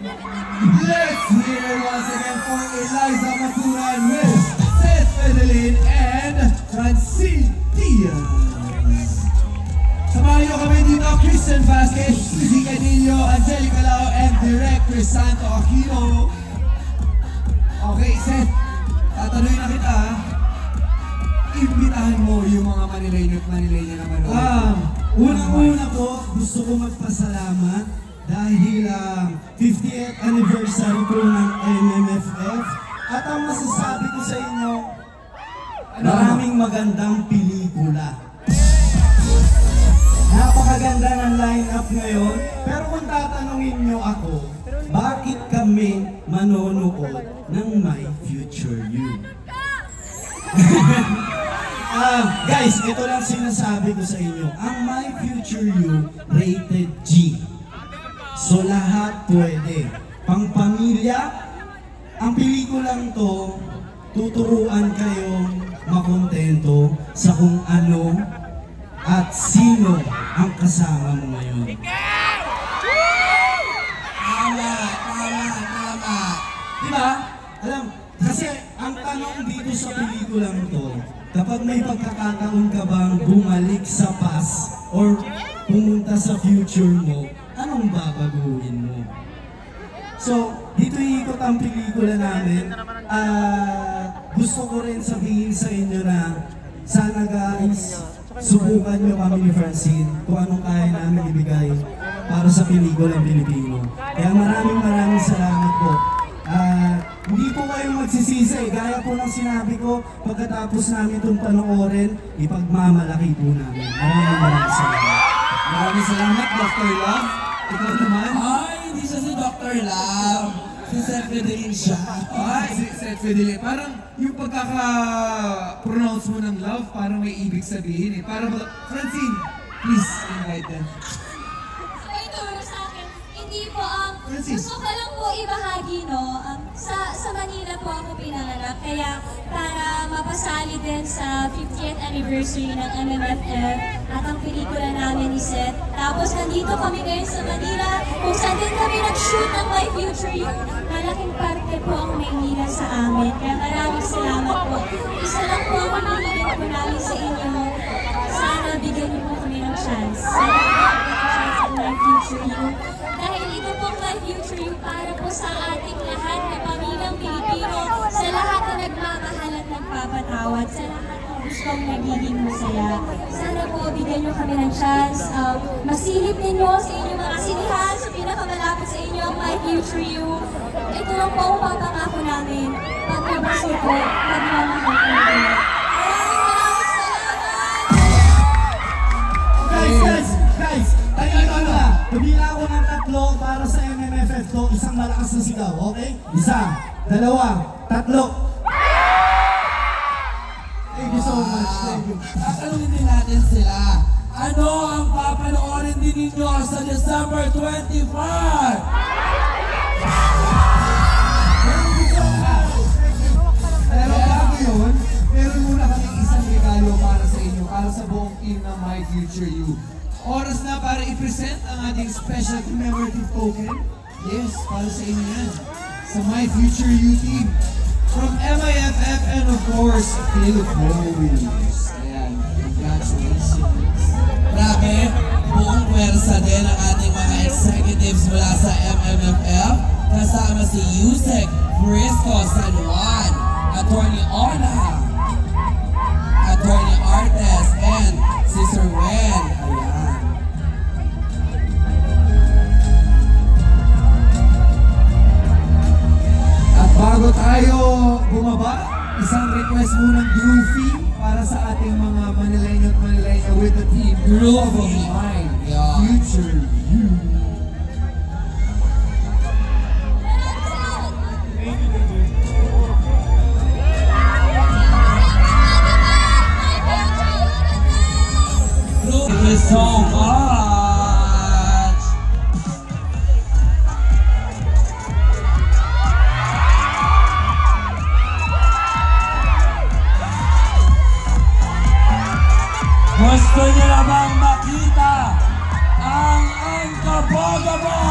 Let's hear it once again for Eliza Maturan with Seth Fidelin and Francine Diaz. Samahan niyo kami dito, Christian Vasquez, Lizzie Canillo, Angelica Lao, and Director Santo Aquino. Okay, Seth, tatanungin na kita. Imbitahan mo yung mga Manileño at Manileña na manood. Unang-una po, gusto ko magpasalamat dahil 50th anniversary po ng MMFF. At ang masasabi ko sa inyo, maraming magandang pelikula. Napakaganda ng line-up ngayon. Pero kung tatanungin nyo ako, bakit kami manonood ng My Future You? Guys, ito lang sinasabi ko sa inyo. Ang My Future You, rated G. So lahat pwede. Pang-pamilya, ang pelikulang to, tuturuan kayong makontento sa kung ano at sino ang kasama mo ngayon. Tama. Diba? Alam, kasi ang tanong dito sa pelikulang to, kapag may pagkakataon ka bang bumalik sa past or pumunta sa future mo, anong babaguhin mo? So, dito ikot ang pelikula namin. Gusto ko rin sabihin sa inyo na sana guys, subukan nyo kami ni Francine kung anong kaya namin ibigay para sa pelikulang Pilipino. Kaya maraming salamat po. Hindi po kayong magsisisi, gaya po ng sinabi ko, pagkatapos namin itong panoorin, ipagmamalaki po namin. Maraming salamat. Maraming salamat, Dr. Love. Ikaw naman? Ay, hindi siya si Dr. Love. Si Seth Fidelin siya. Ay, si Seth Fidelin. Parang yung pagkaka-pronounce mo ng love, parang may ibig sabihin eh. Para Francine, please invite them. May turo sa akin. Hindi po, Francine. gusto ko lang po ibahagi, no? Sa Manila po ako pinanganak, kaya para mapasali din sa 50th anniversary ng MMFF at ang pelikula namin ni Seth. Tapos nandito kami ngayon sa Manila, kung saan din kami nag-shoot ng My Future You. Malaking parte po ang Maynila sa amin, kaya maraming salamat po. Isa lang po ang piniligan po namin sa inyo. Sana bigyan niyo po kami ng chance. Sana bigyan niyo ng chance sa My Future You. Dahil ito po My Future You para po sa ating lahat na pamilyang Pilipino, sa lahat na nagmamahal at nagpapatawad, sa lahat na gustong nagiging masaya. Sana po bigyan niyo kami ng chance. Masilip ninyo sa inyong mga sinihan, sa pinakamalapit sa inyo ang My Future You. Ito lang po ang papangako namin. Pag-ibusog po, pagmamahal po. Maraming salamat! Guys, tayo na. Tumila ako ng 3 para sa MMFF to, isang malakas na sigaw, okay? 1, 2, 3. Thank you so much, thank you. Tatanungin din natin sila. Ano ang papanoorin din ninyo sa December 25? Pero bago yun, meron muna kaming isang regalo para sa inyo, para sa buong team ng My Future You. Oras na para i-present ang ating special commemorative token. Yes, para sa inyo yan. Sa My Future You team. From MIFF and of course, Philippines. Ayan, congratulations. Grabe, buong pwersa din ang ating mga executives mula sa MMFF. Kasama si Yusek Frisco San Juan, Attorney Ona, Attorney Artes, and si Sir Wen. Ayan. At bago tayo bumaba, isang request munang groovy para sa ating mga Manileño at Manileña with the team. Groove of Mine, Yeah. Future You. Thank you so much. Gusto niyo na bang makita ang Angkabogabo?